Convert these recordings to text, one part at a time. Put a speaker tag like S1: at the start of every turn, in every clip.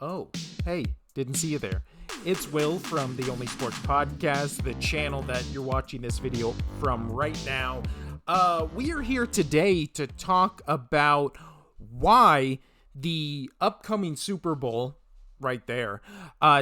S1: Oh, hey, didn't see you there. It's Will from the Only Sports Podcast, the channel that you're watching this video from right now. We are here today to talk about why the upcoming Super Bowl, right there,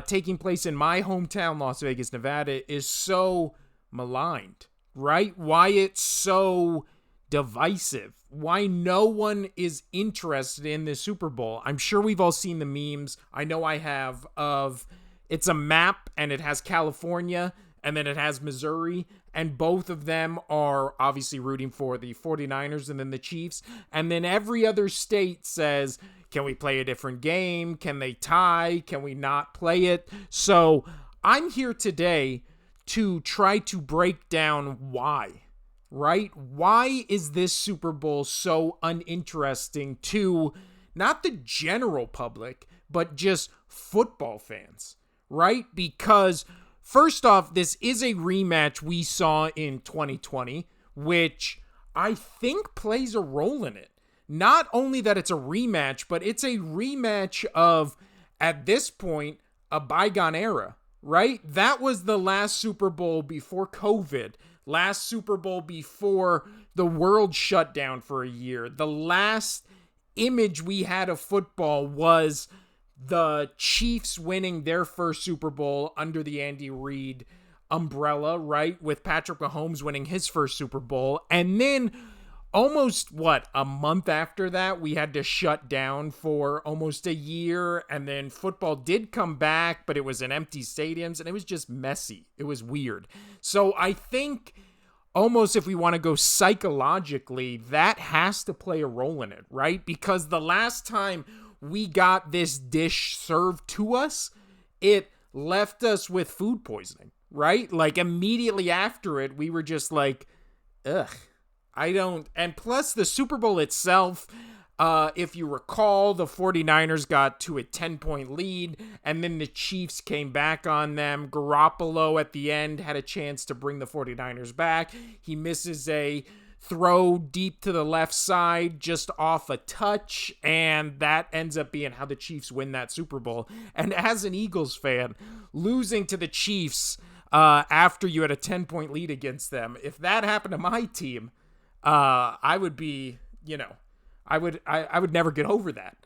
S1: taking place in my hometown, Las Vegas, Nevada, is so maligned, right? Why it's so divisive, why no one is interested in this Super Bowl. I'm sure we've all seen the memes. I know I have, of it's a map and it has California and then it has Missouri, and both of them are obviously rooting for the 49ers and then the Chiefs, and then every other state says, can we play a different game? Can they tie? Can we not play it? So I'm here today to try to break down why. Right? Why is this Super Bowl so uninteresting to not the general public, but just football fans, right? Because first off, this is a rematch we saw in 2020, which I think plays a role in it. Not only that it's a rematch, but it's a rematch of, at this point, a bygone era, right? That was the last Super Bowl before COVID. Last Super Bowl before the world shut down for a year. The last image we had of football was the Chiefs winning their first Super Bowl under the Andy Reid umbrella, right? With Patrick Mahomes winning his first Super Bowl. And then almost, a month after that, we had to shut down for almost a year. And then football did come back, but it was in empty stadiums and it was just messy. It was weird. So I think almost if we want to go psychologically, that has to play a role in it, right? Because the last time we got this dish served to us, it left us with food poisoning, right? Like immediately after it, we were just like, ugh. And plus the Super Bowl itself, if you recall, the 49ers got to a 10-point lead, and then the Chiefs came back on them. Garoppolo at the end had a chance to bring the 49ers back. He misses a throw deep to the left side, just off a touch, and that ends up being how the Chiefs win that Super Bowl. And as an Eagles fan, losing to the Chiefs after you had a 10-point lead against them, if that happened to my team, I would be, I would never get over that.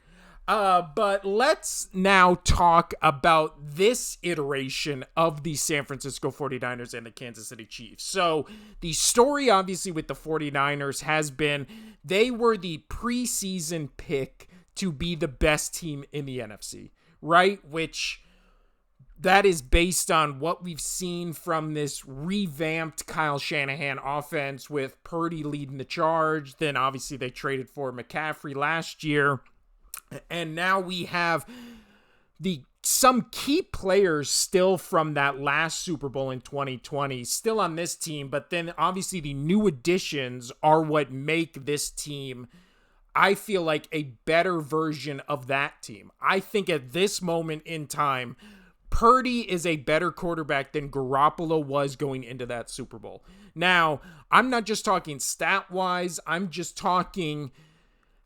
S1: But let's now talk about this iteration of the San Francisco 49ers and the Kansas City Chiefs. So the story, obviously, with the 49ers has been they were the preseason pick to be the best team in the NFC, right? Which that is based on what we've seen from this revamped Kyle Shanahan offense with Purdy leading the charge. Then obviously they traded for McCaffrey last year. And now we have some key players still from that last Super Bowl in 2020 still on this team. But then obviously the new additions are what make this team, I feel like, a better version of that team. I think at this moment in time, Purdy is a better quarterback than Garoppolo was going into that Super Bowl. Now, I'm not just talking stat-wise, I'm just talking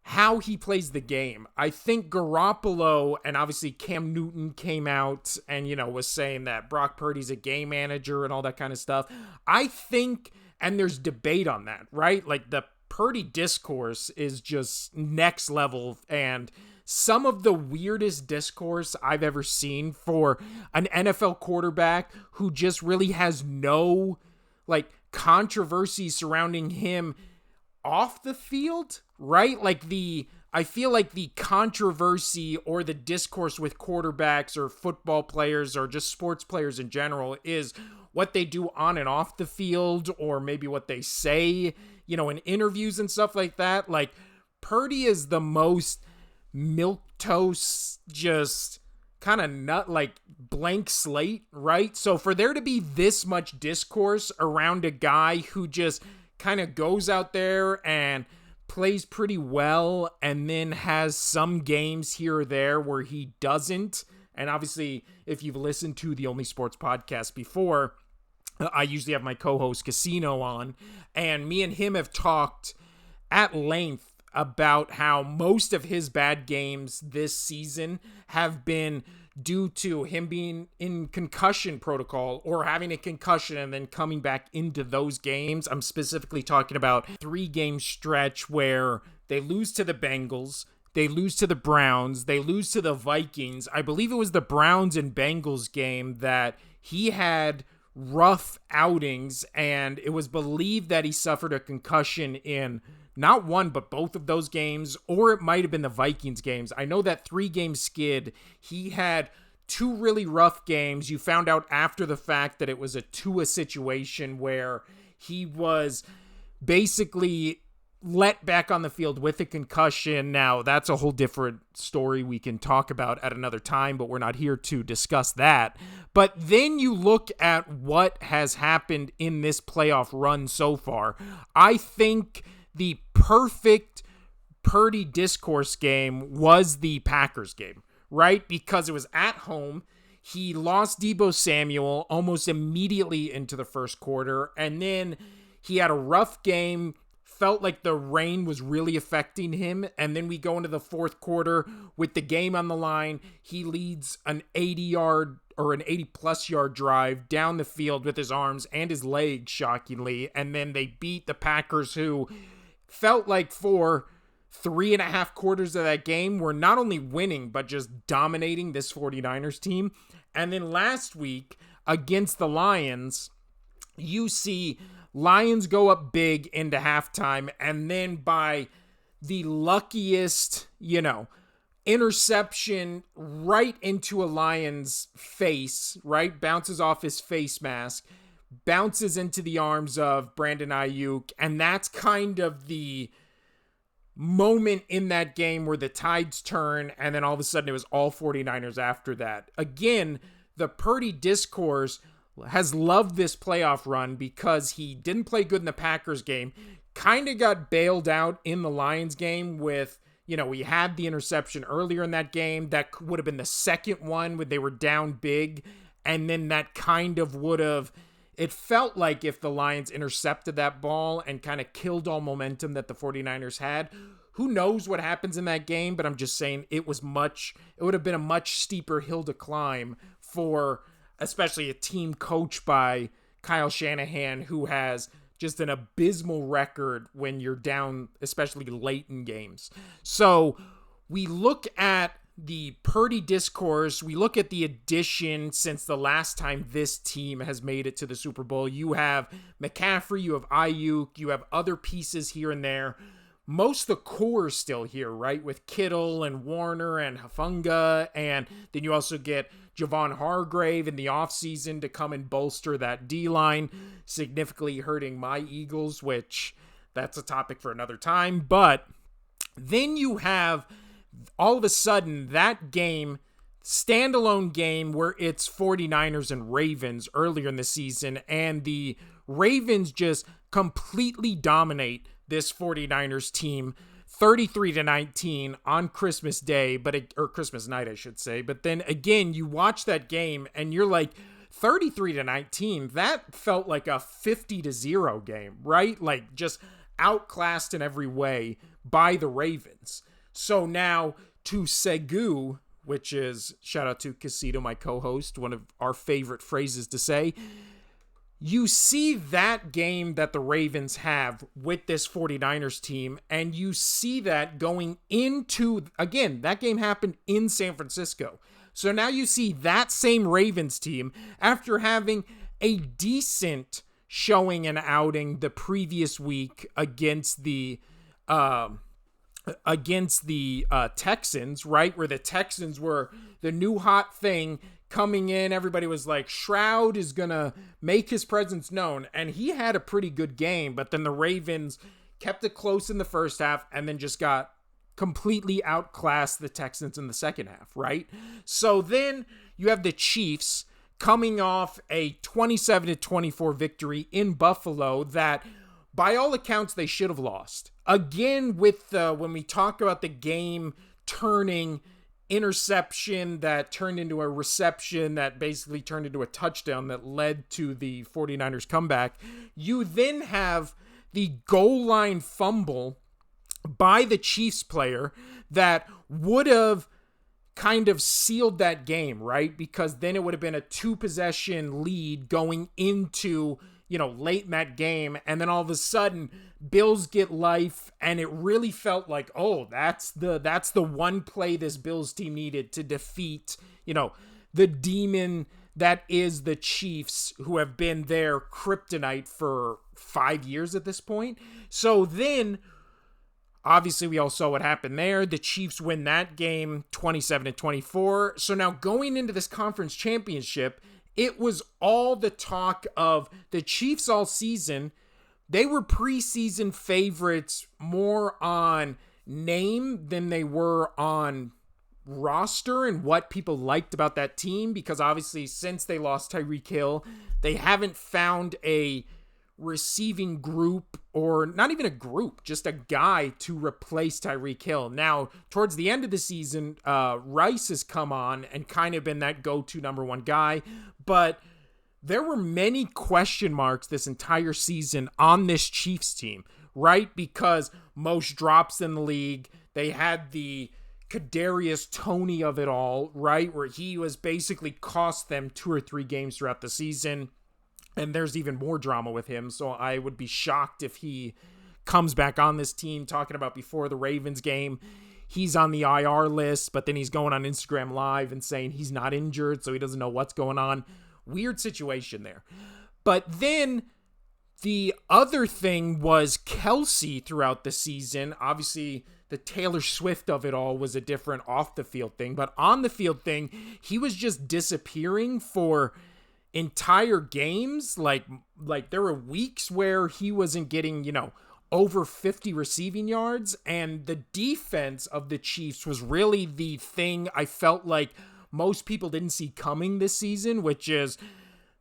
S1: how he plays the game. I think Garoppolo, and obviously Cam Newton came out and, was saying that Brock Purdy's a game manager and all that kind of stuff. I think, and there's debate on that, right? Like the Purdy discourse is just next level, and some of the weirdest discourse I've ever seen for an NFL quarterback who just really has no controversy surrounding him off the field, right? I feel like the controversy or the discourse with quarterbacks or football players or just sports players in general is what they do on and off the field, or maybe what they say, in interviews and stuff like that. Like Purdy is the most milquetoast, just kind of blank slate, right? So for there to be this much discourse around a guy who just kind of goes out there and plays pretty well and then has some games here or there where he doesn't, and obviously if you've listened to the Only Sports Podcast before, I usually have my co-host Casino on, and me and him have talked at length about how most of his bad games this season have been due to him being in concussion protocol or having a concussion and then coming back into those games. I'm specifically talking about 3-game stretch where they lose to the Bengals, they lose to the Browns, they lose to the Vikings. I believe it was the Browns and Bengals game that he had rough outings, and it was believed that he suffered a concussion in not one, but both of those games, or it might have been the Vikings games. I know that 3-game skid, he had 2 really rough games. You found out after the fact that it was a Tua situation where he was basically let back on the field with a concussion. Now, that's a whole different story we can talk about at another time, but we're not here to discuss that. But then you look at what has happened in this playoff run so far. I think the perfect Purdy discourse game was the Packers game, right? Because it was at home. He lost Deebo Samuel almost immediately into the first quarter, and then he had a rough game. Felt like the rain was really affecting him, and then we go into the fourth quarter with the game on the line. He leads an 80-yard or an 80-plus yard drive down the field with his arms and his legs, shockingly, and then they beat the Packers, who felt like for 3.5 quarters of that game were not only winning, but just dominating this 49ers team. And then last week against the Lions, you see Lions go up big into halftime, and then by the luckiest, interception right into a Lion's face, right? Bounces off his face mask, bounces into the arms of Brandon Ayuk, and that's kind of the moment in that game where the tides turn, and then all of a sudden it was all 49ers after that. Again, the Purdy discourse has loved this playoff run because he didn't play good in the Packers game, kind of got bailed out in the Lions game with, we had the interception earlier in that game. That would have been the second one when they were down big, and then that kind of would have, it felt like if the Lions intercepted that ball and kind of killed all momentum that the 49ers had, who knows what happens in that game, but I'm just saying it would have been a much steeper hill to climb for especially a team coached by Kyle Shanahan, who has just an abysmal record when you're down, especially late in games. So we look at the Purdy discourse. We look at the addition since the last time this team has made it to the Super Bowl. You have McCaffrey, you have Ayuk, you have other pieces here and there. Most of the core is still here, right? With Kittle and Warner and Hufanga, and then you also get Javon Hargrave in the offseason to come and bolster that D-line, significantly hurting my Eagles, which that's a topic for another time. But then you have all of a sudden that game, standalone game where it's 49ers and Ravens earlier in the season, and the Ravens just completely dominate this 49ers team 33-19 on Christmas Day, or Christmas night, I should say. But then again, you watch that game and you're like, 33-19, that felt like a 50-0 game, right? Like just outclassed in every way by the Ravens. So now to Segu, which is, shout out to Casito, my co-host, one of our favorite phrases to say, you see that game that the Ravens have with this 49ers team, and you see that going into, again, that game happened in San Francisco. So now you see that same Ravens team, after having a decent showing and outing the previous week against the Texans, right? Where the Texans were the new hot thing coming in. Everybody was like, Shroud is going to make his presence known. And he had a pretty good game, but then the Ravens kept it close in the first half and then just got completely outclassed the Texans in the second half, right? So then you have the Chiefs coming off a 27-24 victory in Buffalo that by all accounts they should have lost. Again, with when we talk about the game turning interception that turned into a reception that basically turned into a touchdown that led to the 49ers comeback, you then have the goal line fumble by the Chiefs player that would have kind of sealed that game, right? Because then it would have been a 2-possession lead going into, late in that game. And then all of a sudden, Bills get life. And it really felt like, oh, that's the one play this Bills team needed to defeat, the demon that is the Chiefs, who have been their kryptonite for 5 years at this point. So then, obviously, we all saw what happened there. The Chiefs win that game 27-24. So now going into this conference championship, it was all the talk of the Chiefs all season. They were preseason favorites more on name than they were on roster and what people liked about that team, because obviously since they lost Tyreek Hill, they haven't found a receiving group, or not even a group, just a guy to replace Tyreek Hill. Now, towards the end of the season, Rice has come on and kind of been that go-to number one guy, but there were many question marks this entire season on this Chiefs team, right? Because most drops in the league. They had the Kadarius Toney of it all, right? Where he was basically cost them 2 or 3 games throughout the season. And there's even more drama with him, so I would be shocked if he comes back on this team. Talking about before the Ravens game, he's on the IR list, but then he's going on Instagram Live and saying he's not injured, so he doesn't know what's going on. Weird situation there. But then the other thing was Kelsey throughout the season. Obviously, the Taylor Swift of it all was a different off-the-field thing, but on the field thing, he was just disappearing for entire games. Like there were weeks where he wasn't getting, over 50 receiving yards, and the defense of the Chiefs was really the thing I felt like most people didn't see coming this season, which is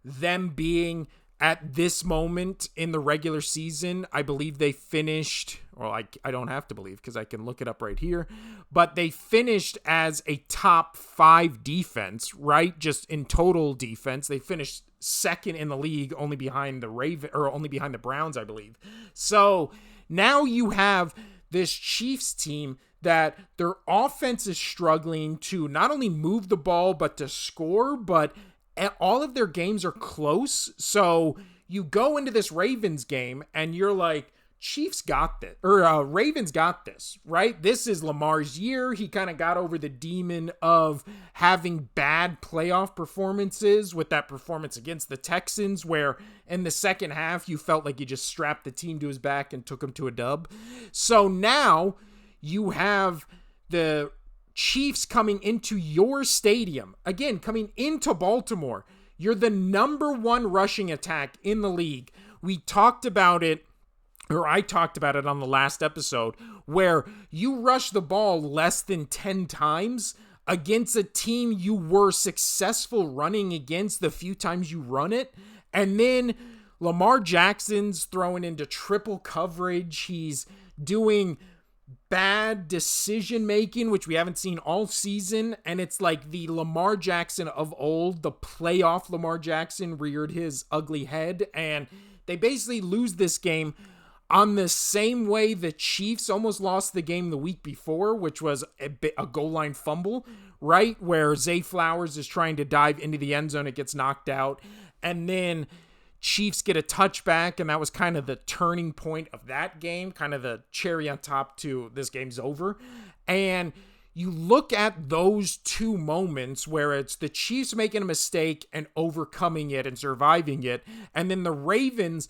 S1: them being at this moment in the regular season. I believe they finished, well, I don't have to believe because I can look it up right here, but they finished as a top 5 defense, right? Just in total defense. They finished second in the league, only behind the Browns, I believe. So now you have this Chiefs team that their offense is struggling to not only move the ball, but to score, but all of their games are close. So you go into this Ravens game and you're like, Chiefs got this, or Ravens got this, right? This is Lamar's year. He kind of got over the demon of having bad playoff performances with that performance against the Texans, where in the second half, you felt like you just strapped the team to his back and took him to a dub. So now you have the Chiefs coming into your stadium, again, coming into Baltimore. You're the number 1 rushing attack in the league. We talked about it, or I talked about it on the last episode, where you rush the ball less than 10 times against a team you were successful running against the few times you run it. And then Lamar Jackson's throwing into triple coverage. He's doing bad decision making, which we haven't seen all season, and it's like the Lamar Jackson of old, the playoff Lamar Jackson reared his ugly head, and they basically lose this game on the same way the Chiefs almost lost the game the week before, which was a goal line fumble, right? Where Zay Flowers is trying to dive into the end zone, it gets knocked out, and then Chiefs get a touchback, and that was kind of the turning point of that game, kind of the cherry on top to this game's over. And you look at those 2 moments where it's the Chiefs making a mistake and overcoming it and surviving it, and then the Ravens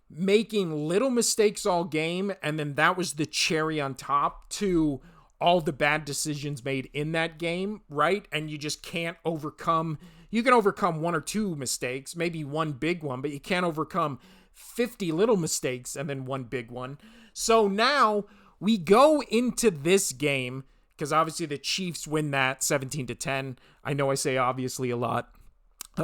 S1: making little mistakes all game, and then that was the cherry on top to all the bad decisions made in that game, right? And you just can't overcome. You can overcome 1 or 2 mistakes, maybe 1 big one, but you can't overcome 50 little mistakes and then 1 big one. So now we go into this game, because obviously the Chiefs win that 17-10. I know I say obviously a lot,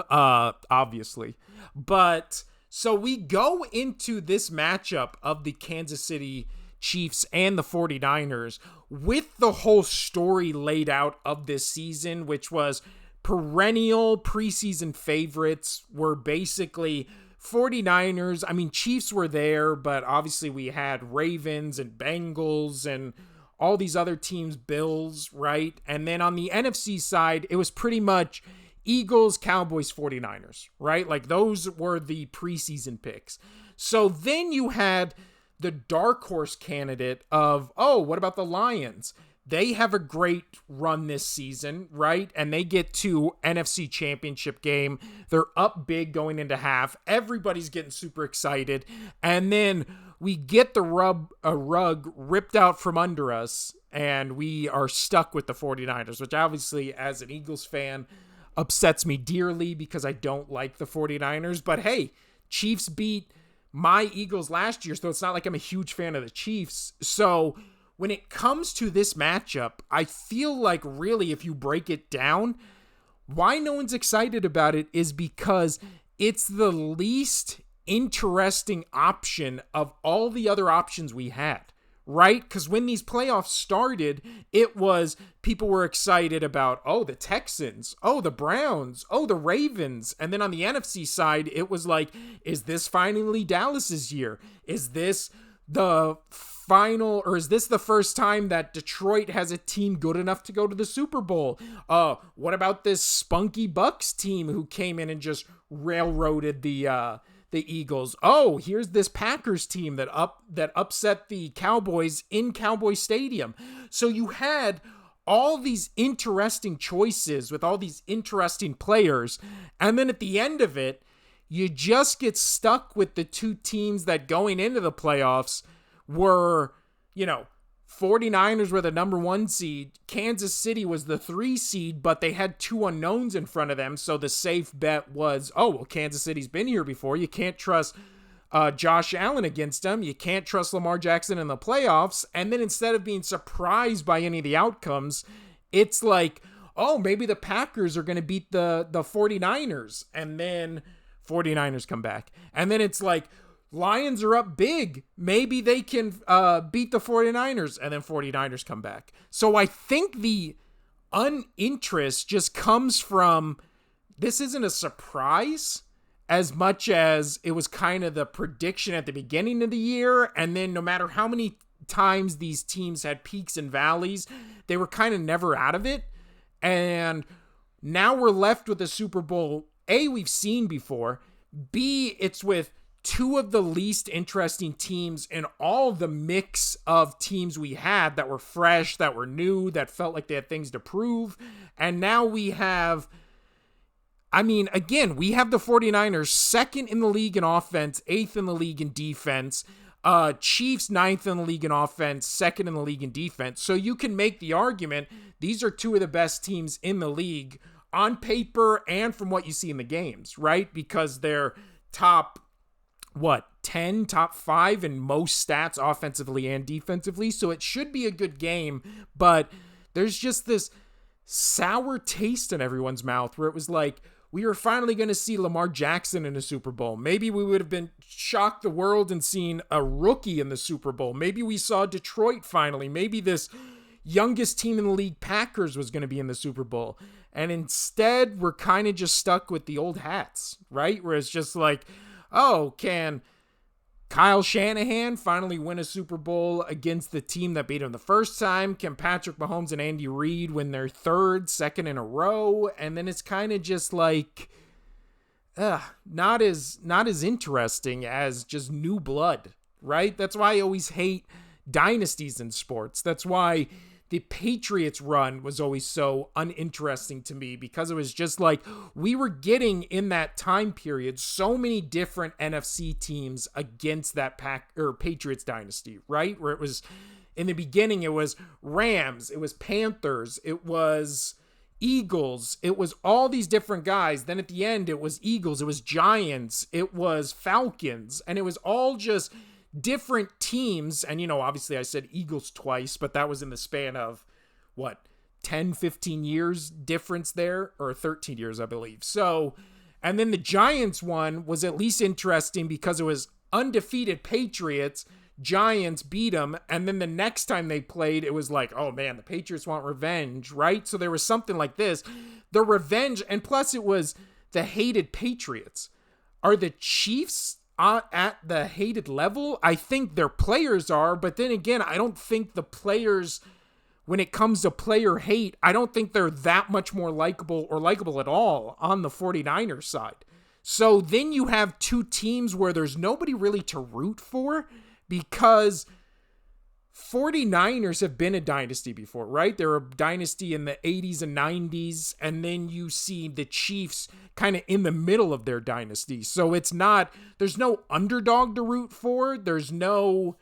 S1: obviously, but so we go into this matchup of the Kansas City Chiefs and the 49ers with the whole story laid out of this season, which was perennial preseason favorites were basically 49ers, I mean, Chiefs were there, but obviously we had Ravens and Bengals and all these other teams, Bills, right? And then on the NFC side, it was pretty much Eagles, Cowboys, 49ers, right? Like those were the preseason picks. So then you had the dark horse candidate of, oh, what about the Lions? They have a great run this season, right? And they get to NFC Championship game. They're up big going into half. Everybody's getting super excited. And then we get the rug ripped out from under us, and we are stuck with the 49ers, which obviously, as an Eagles fan, upsets me dearly because I don't like the 49ers. But hey, Chiefs beat my Eagles last year, so it's not like I'm a huge fan of the Chiefs. So when it comes to this matchup, I feel like really, if you break it down, why no one's excited about it is because it's the least interesting option of all the other options we had, right? Because when these playoffs started, it was people were excited about, oh, the Texans, oh, the Browns, oh, the Ravens. And then on the NFC side, it was like, is this finally Dallas's year? Is this the final, or is this the first time that Detroit has a team good enough to go to the Super Bowl? What about this spunky Bucks team who came in and just railroaded the Eagles? Oh, here's this Packers team that upset the Cowboys in Cowboy Stadium. So you had all these interesting choices with all these interesting players, and then at the end of it, you just get stuck with the two teams that going into the playoffs were, 49ers were the number 1 seed. Kansas City was the 3 seed, but they had 2 unknowns in front of them. So the safe bet was, oh, well, Kansas City's been here before. You can't trust Josh Allen against them. You can't trust Lamar Jackson in the playoffs. And then instead of being surprised by any of the outcomes, it's like, oh, maybe the Packers are going to beat the 49ers. And then 49ers come back. And then it's like, Lions are up big. Maybe they can beat the 49ers, and then 49ers come back. So I think the uninterest just comes from, this isn't a surprise as much as it was kind of the prediction at the beginning of the year. And then no matter how many times these teams had peaks and valleys, they were kind of never out of it. And now we're left with a Super Bowl, A, we've seen before, B, it's with two of the least interesting teams in all the mix of teams we had that were fresh, that were new, that felt like they had things to prove. And now we have, again, we have the 49ers second in the league in offense, 8th in the league in defense. Chiefs 9th in the league in offense, 2nd in the league in defense. So you can make the argument these are two of the best teams in the league on paper and from what you see in the games, right? Because they're top 10, top 5 in most stats offensively and defensively. So it should be a good game, but there's just this sour taste in everyone's mouth where it was like, we were finally going to see Lamar Jackson in a Super Bowl. Maybe we would have been shocked the world and seen a rookie in the Super Bowl. Maybe we saw Detroit finally. Maybe this youngest team in the league, Packers, was going to be in the Super Bowl. And instead, we're kind of just stuck with the old hats, right? Where it's just like, oh, can Kyle Shanahan finally win a Super Bowl against the team that beat him the first time? Can Patrick Mahomes and Andy Reid win their second in a row? And then it's kind of just like, not as interesting as just new blood, right? That's why I always hate dynasties in sports. That's why the Patriots run was always so uninteresting to me, because it was just like we were getting in that time period so many different NFC teams against that Patriots dynasty, right? Where it was in the beginning, it was Rams, it was Panthers, it was Eagles, it was all these different guys. Then at the end, it was Eagles, it was Giants, it was Falcons, and it was all just different teams. And, obviously I said Eagles twice, but that was in the span of 10, 15 years difference there, or 13 years, I believe. So, and then the Giants one was at least interesting because it was undefeated Patriots, Giants beat them. And then the next time they played, it was like, oh man, the Patriots want revenge, right? So there was something like this, the revenge. And plus it was the hated Patriots. Are the Chiefs at the hated level? I think their players are, but then again, I don't think the players, when it comes to player hate, I don't think they're that much more likable or likable at all on the 49ers side. So then you have two teams where there's nobody really to root for, because 49ers have been a dynasty before, right? They're a dynasty in the 80s and 90s, and then you see the Chiefs kind of in the middle of their dynasty. So it's not, there's no underdog to root for. There's no,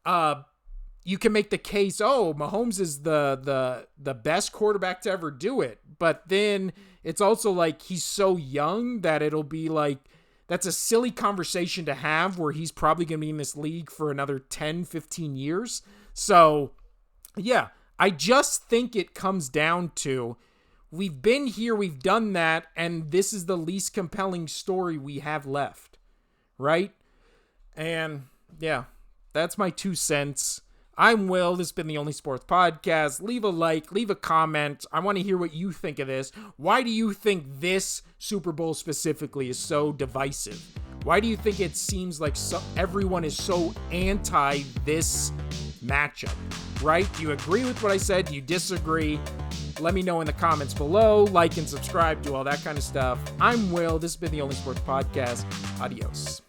S1: you can make the case, oh, Mahomes is the best quarterback to ever do it. But then it's also like he's so young that it'll be like, that's a silly conversation to have where he's probably going to be in this league for another 10, 15 years. So, yeah, I just think it comes down to, we've been here, we've done that, and this is the least compelling story we have left, right? And, yeah, that's my 2 cents. I'm Will. This has been the Only Sports Podcast. Leave a like, leave a comment. I want to hear what you think of this. Why do you think this Super Bowl specifically is so divisive? Why do you think it seems like everyone is so anti this matchup, right? Do you agree with what I said? Do you disagree? Let me know in the comments below. Like and subscribe, do all that kind of stuff. I'm Will. This has been the Only Sports Podcast. Adios.